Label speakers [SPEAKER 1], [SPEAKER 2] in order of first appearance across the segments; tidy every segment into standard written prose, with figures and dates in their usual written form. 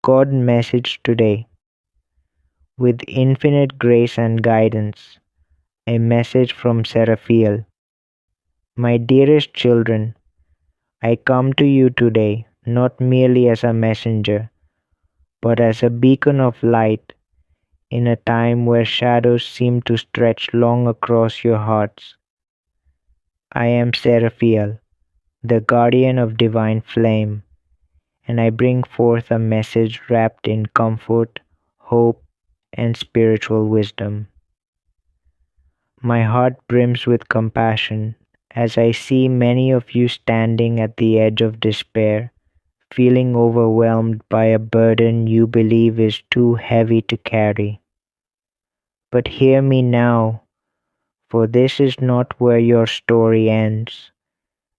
[SPEAKER 1] God's message today, with infinite grace and guidance, a message from Seraphiel. My dearest children, I come to you today not merely as a messenger, but as a beacon of light in a time where shadows seem to stretch long across your hearts. I am Seraphiel, the guardian of divine flame, and I bring forth a message wrapped in comfort, hope, and spiritual wisdom. My heart brims with compassion as I see many of you standing at the edge of despair, feeling overwhelmed by a burden you believe is too heavy to carry. But hear me now, for this is not where your story ends.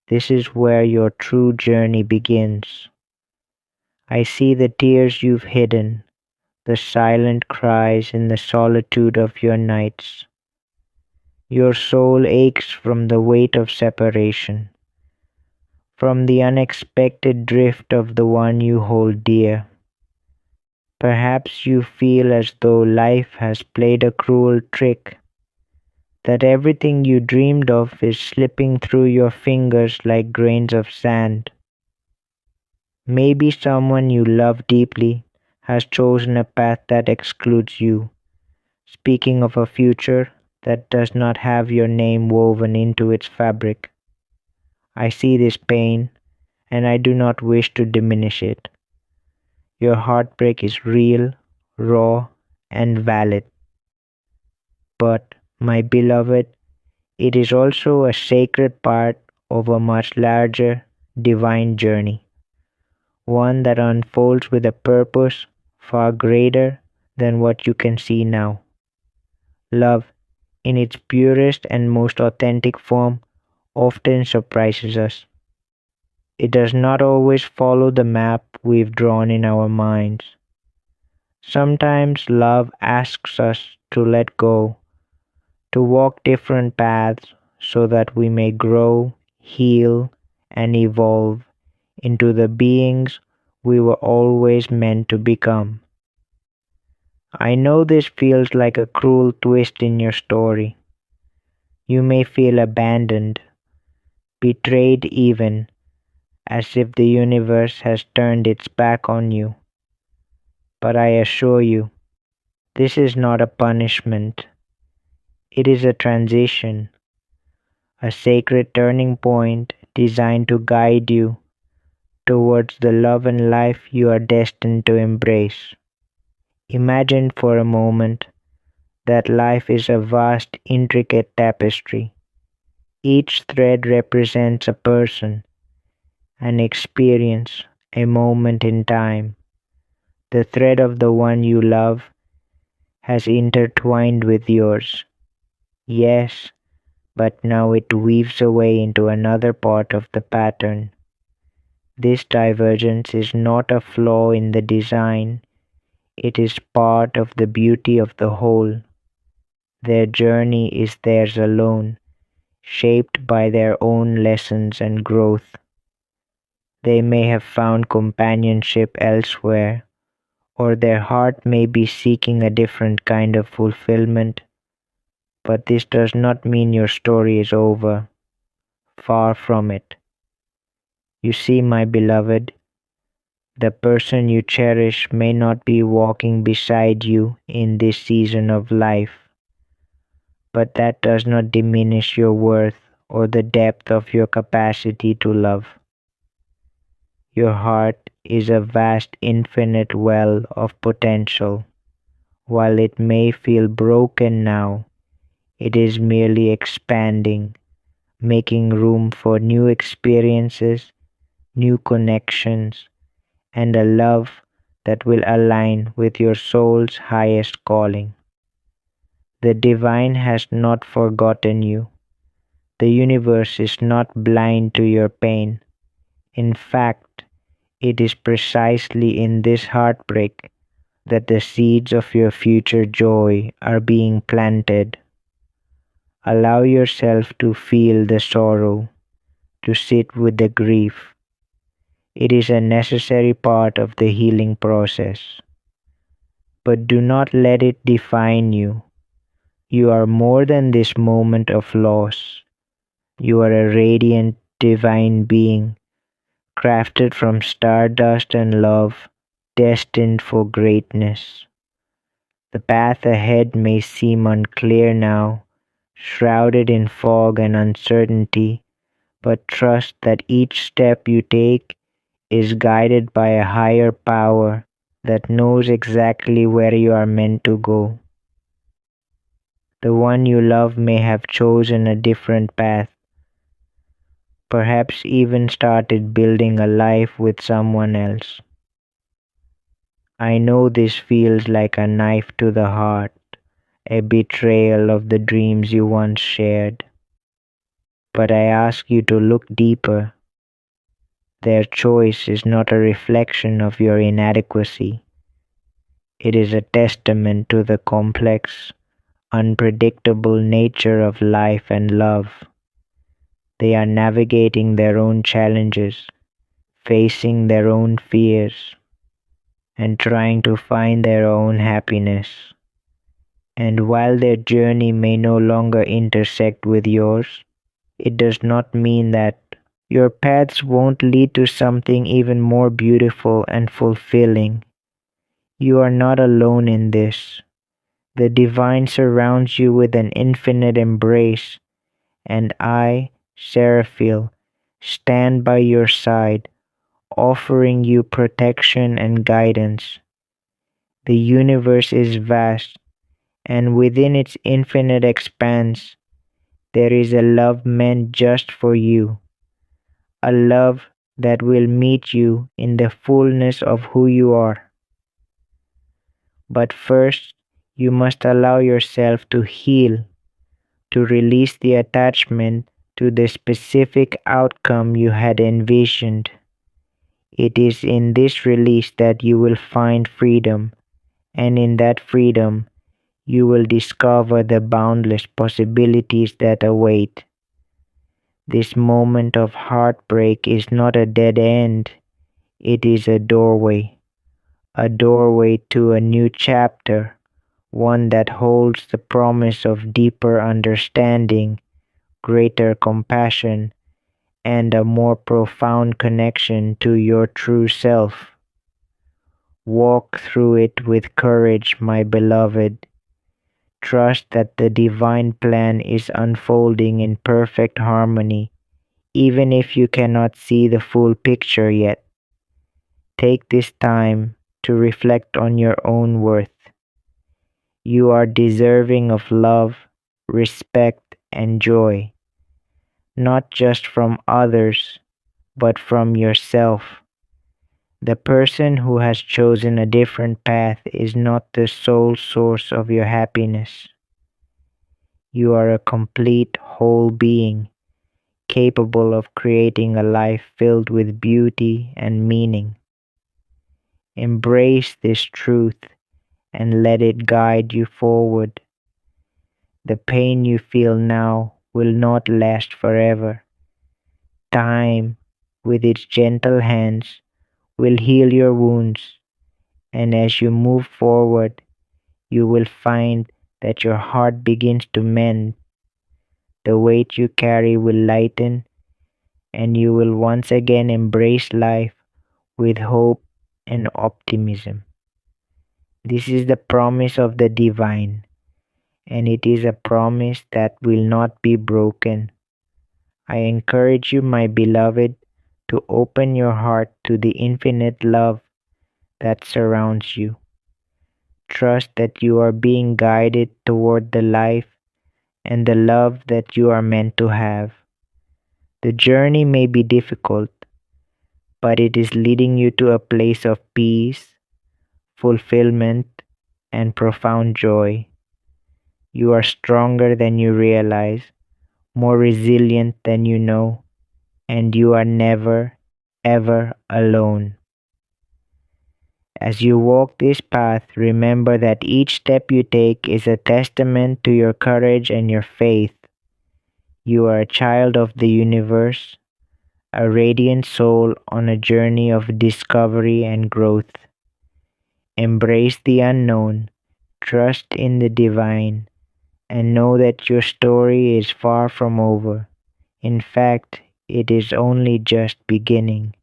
[SPEAKER 1] This is where your true journey begins. I see the tears you've hidden, the silent cries in the solitude of your nights. Your soul aches from the weight of separation, from the unexpected drift of the one you hold dear. Perhaps you feel as though life has played a cruel trick, that everything you dreamed of is slipping through your fingers like grains of sand. Maybe someone you love deeply has chosen a path that excludes you, speaking of a future that does not have your name woven into its fabric. I see this pain, and I do not wish to diminish it. Your heartbreak is real, raw, and valid. But, my beloved, it is also a sacred part of a much larger divine journey, one that unfolds with a purpose far greater than what you can see now. Love, in its purest and most authentic form, often surprises us. It does not always follow the map we've drawn in our minds. Sometimes love asks us to let go, to walk different paths so that we may grow, heal, and evolve into the beings we were always meant to become. I know this feels like a cruel twist in your story. You may feel abandoned, betrayed even, as if the universe has turned its back on you. But I assure you, this is not a punishment. It is a transition, a sacred turning point designed to guide you towards the love and life you are destined to embrace. Imagine for a moment that life is a vast, intricate tapestry. Each thread represents a person, an experience, a moment in time. The thread of the one you love has intertwined with yours. Yes, but now it weaves away into another part of the pattern. This divergence is not a flaw in the design, it is part of the beauty of the whole. Their journey is theirs alone, shaped by their own lessons and growth. They may have found companionship elsewhere, or their heart may be seeking a different kind of fulfillment, but this does not mean your story is over. Far from it. You see, my beloved, the person you cherish may not be walking beside you in this season of life, but that does not diminish your worth or the depth of your capacity to love. Your heart is a vast, infinite well of potential. While it may feel broken now, it is merely expanding, making room for new experiences, new connections, and a love that will align with your soul's highest calling. The divine has not forgotten you. The universe is not blind to your pain. In fact, it is precisely in this heartbreak that the seeds of your future joy are being planted. Allow yourself to feel the sorrow, to sit with the grief. It is a necessary part of the healing process. But do not let it define you. You are more than this moment of loss. You are a radiant, divine being, crafted from stardust and love, destined for greatness. The path ahead may seem unclear now, shrouded in fog and uncertainty, but trust that each step you take is guided by a higher power that knows exactly where you are meant to go. The one you love may have chosen a different path, perhaps even started building a life with someone else. I know this feels like a knife to the heart, a betrayal of the dreams you once shared. But I ask you to look deeper. Their choice is not a reflection of your inadequacy. It is a testament to the complex, unpredictable nature of life and love. They are navigating their own challenges, facing their own fears, and trying to find their own happiness. And while their journey may no longer intersect with yours, it does not mean that your paths won't lead to something even more beautiful and fulfilling. You are not alone in this. The divine surrounds you with an infinite embrace, and I, Seraphil, stand by your side, offering you protection and guidance. The universe is vast, and within its infinite expanse, there is a love meant just for you, a love that will meet you in the fullness of who you are. But first, you must allow yourself to heal, to release the attachment to the specific outcome you had envisioned. It is in this release that you will find freedom, and in that freedom, you will discover the boundless possibilities that await. This moment of heartbreak is not a dead end, it is a doorway to a new chapter, one that holds the promise of deeper understanding, greater compassion, and a more profound connection to your true self. Walk through it with courage, my beloved. Trust that the divine plan is unfolding in perfect harmony, even if you cannot see the full picture yet. Take this time to reflect on your own worth. You are deserving of love, respect, and joy, not just from others, but from yourself. The person who has chosen a different path is not the sole source of your happiness. You are a complete whole being, capable of creating a life filled with beauty and meaning. Embrace this truth and let it guide you forward. The pain you feel now will not last forever. Time, with its gentle hands, will heal your wounds, and as you move forward, you will find that your heart begins to mend. The weight you carry will lighten, and you will once again embrace life with hope and optimism. This is the promise of the divine, and it is a promise that will not be broken. I encourage you, my beloved, to open your heart to the infinite love that surrounds you. Trust that you are being guided toward the life and the love that you are meant to have. The journey may be difficult, but it is leading you to a place of peace, fulfillment, and profound joy. You are stronger than you realize, more resilient than you know, and you are never, ever alone. As you walk this path, remember that each step you take is a testament to your courage and your faith. You are a child of the universe, a radiant soul on a journey of discovery and growth. Embrace the unknown, trust in the divine, and know that your story is far from over. In fact, it is only just beginning.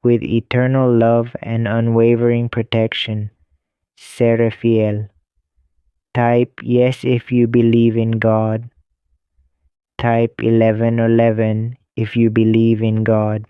[SPEAKER 1] With eternal love and unwavering protection, Seraphiel. Type yes if you believe in God. Type 1111 if you believe in God.